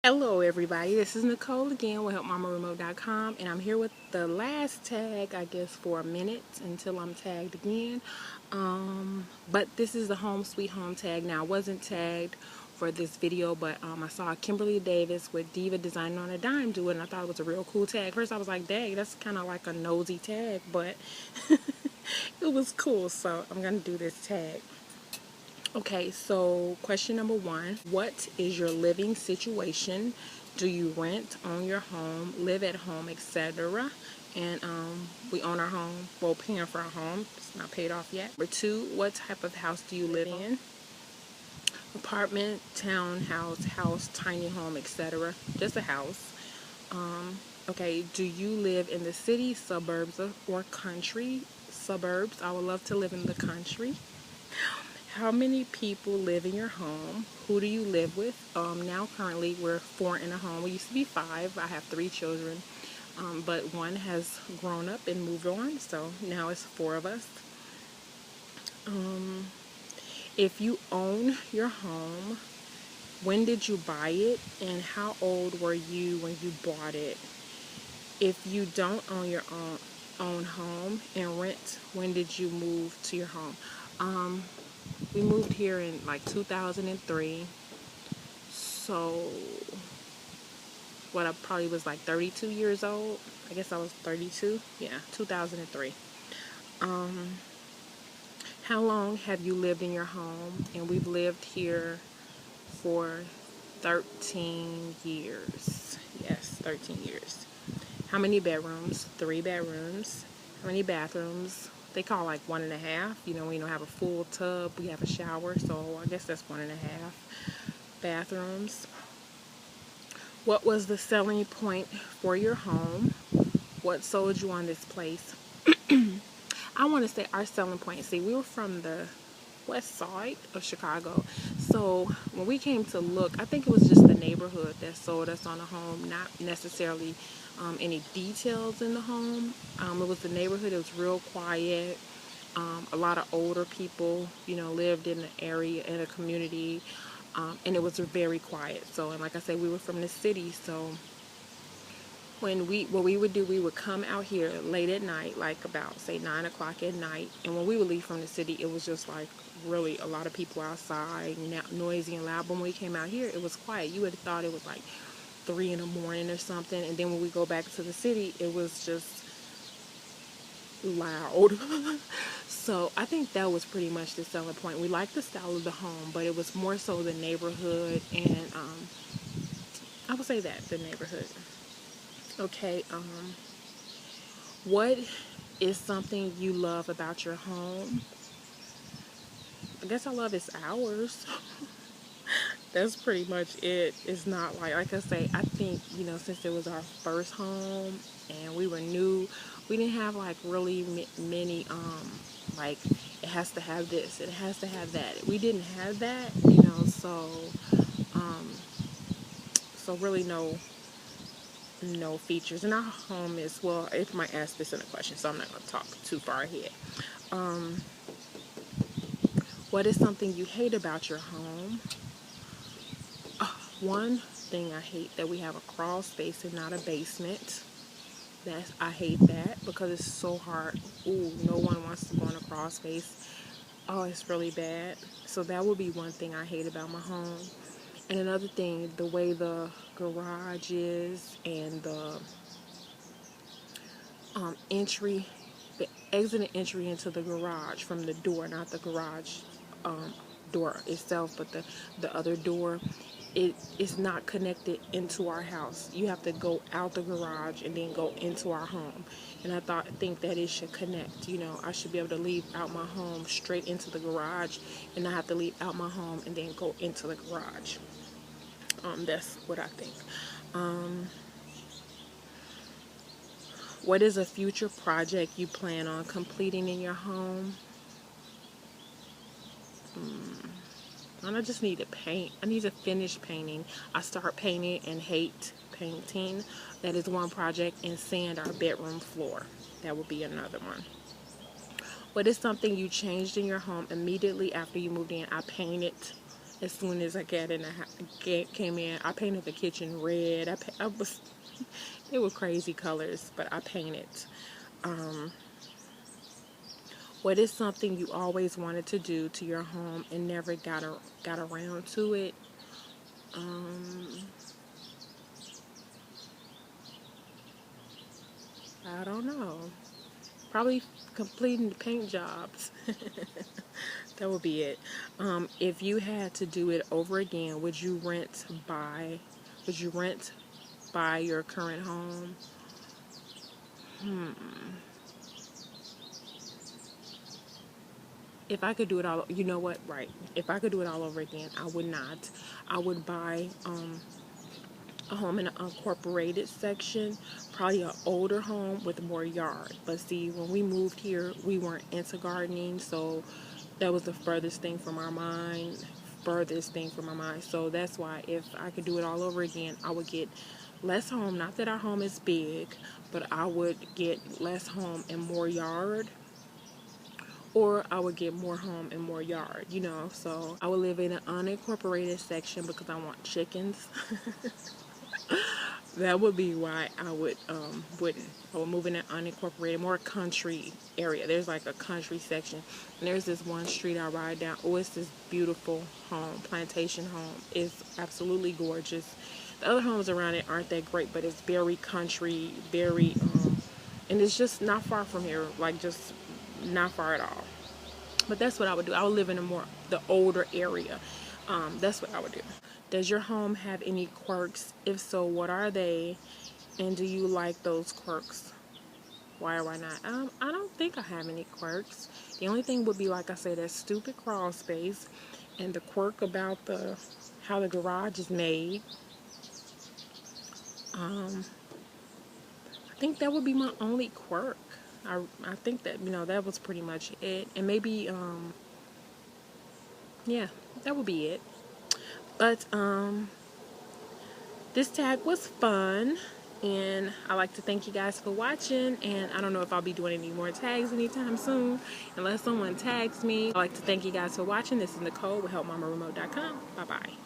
Hello everybody, this is Nicole again with HelpMamaRemote.com, and I'm here with the last tag, I guess, for a minute until I'm tagged again. But this is the Home Sweet Home tag. Now, I wasn't tagged for this video, but I saw Kimberly Davis with Diva Designing on a Dime do it, and I thought it was a real cool tag. First I was like, dang, that's kind of like a nosy tag, but it was cool, so I'm going to do this tag. Okay, so question number one, what is your living situation? Do you rent, own your home, live at home, etc.? And we own our home, well, paying for our home. It's not paid off yet. Number two, what type of house do you live in? Apartment, townhouse, house, tiny home, etc. Just a house. Okay, do you live in the city, suburbs, or country? Suburbs. I would love to live in the country. How many people live in your home? Who do you live with? Now currently we're 4 in a home. We used to be 5. I have 3 children, but one has grown up and moved on, so now it's 4 of us. If you own your home, when did you buy it, and how old were you when you bought it? If you don't own your own home and rent, when did you move to your home? We moved here in like 2003, so what, I probably was like 32 years old. I guess I was 32. Yeah, 2003. How long have you lived in your home? And we've lived here for 13 years. Yes, 13 years. How many bedrooms? 3 bedrooms. How many bathrooms? They call like 1.5. You know, we don't have a full tub. We have a shower, so I guess that's 1.5 bathrooms. What was the selling point for your home? What sold you on this place? I want to say our selling point. See, we were from the west side of Chicago, so when we came to look, I think it was just the neighborhood that sold us on a home, not necessarily any details in the home. It was the neighborhood. It was real quiet. A lot of older people, you know, lived in the area, in a community, and it was very quiet. So, and like I said, we were from the city, so what we would do, we would come out here late at night, like about say 9 o'clock at night, and when we would leave from the city, it was just like really a lot of people outside, noisy and loud. But when we came out here, it was quiet. You would have thought it was like 3 in the morning or something, and then when we go back to the city, it was just loud. So I think that was pretty much the selling point. We liked the style of the home, but it was more so the neighborhood, and I would say that the neighborhood. Okay, what is something you love about your home? I guess I love its hours. That's pretty much it. It's not like I say, I think, you know, since it was our first home and we were new, we didn't have like really many, like it has to have this, it has to have that. We didn't have that, you know, so really no features. And our home is, well, it might ask this in a question, so I'm not going to talk too far ahead. What is something you hate about your home? One thing I hate, that we have a crawl space and not a basement. I hate that because it's so hard. Ooh, no one wants to go in a crawl space. Oh, it's really bad. So that would be one thing I hate about my home. And another thing, the way the garage is, and the the exit and entry into the garage from the door, not the garage door itself, but the other door. It is not connected into our house. You have to go out the garage and then go into our home. And I think that it should connect. You know, I should be able to leave out my home straight into the garage, and not have to leave out my home and then go into the garage. That's what I think. What is a future project you plan on completing in your home? I just need to paint. I need to finish painting. I start painting and hate painting. That is one project. And sand our bedroom floor. That would be another one. What is something you changed in your home immediately after you moved in? I painted As soon as I got in came in, I painted the kitchen red. They were crazy colors, but I painted. What is something you always wanted to do to your home and never got around to it? I don't know. Probably completing the paint jobs. That would be it. If you had to do it over again, would you rent by your current home? If I could do it all, you know what? Right. If I could do it all over again, I would not. I would buy a home in an unincorporated section, probably an older home with more yard. But see, when we moved here, we weren't into gardening, so that was the furthest thing from my mind. So that's why if I could do it all over again, I would get less home. Not that our home is big, but I would get less home and more yard. Or I would get more home and more yard, you know. So I would live in an unincorporated section because I want chickens. That would be why I wouldn't. I would move in an unincorporated, more country area. There's like a country section. And there's this one street I ride down. Oh, it's this beautiful home, plantation home. It's absolutely gorgeous. The other homes around it aren't that great, but it's very country, very, and it's just not far from here. Like, just not far at all. But that's what I would do. I would live in the older area. That's what I would do. Does your home have any quirks? If so, what are they? And do you like those quirks? Why or why not? I don't think I have any quirks. The only thing would be, like I said, that stupid crawl space, and the quirk about how the garage is made. I think that would be my only quirk. I think that, that was pretty much it. And maybe, yeah, that would be it. But, this tag was fun. And I like to thank you guys for watching. And I don't know if I'll be doing any more tags anytime soon, unless someone tags me. I'd like to thank you guys for watching. This is Nicole with HelpMamaRemote.com. Bye-bye.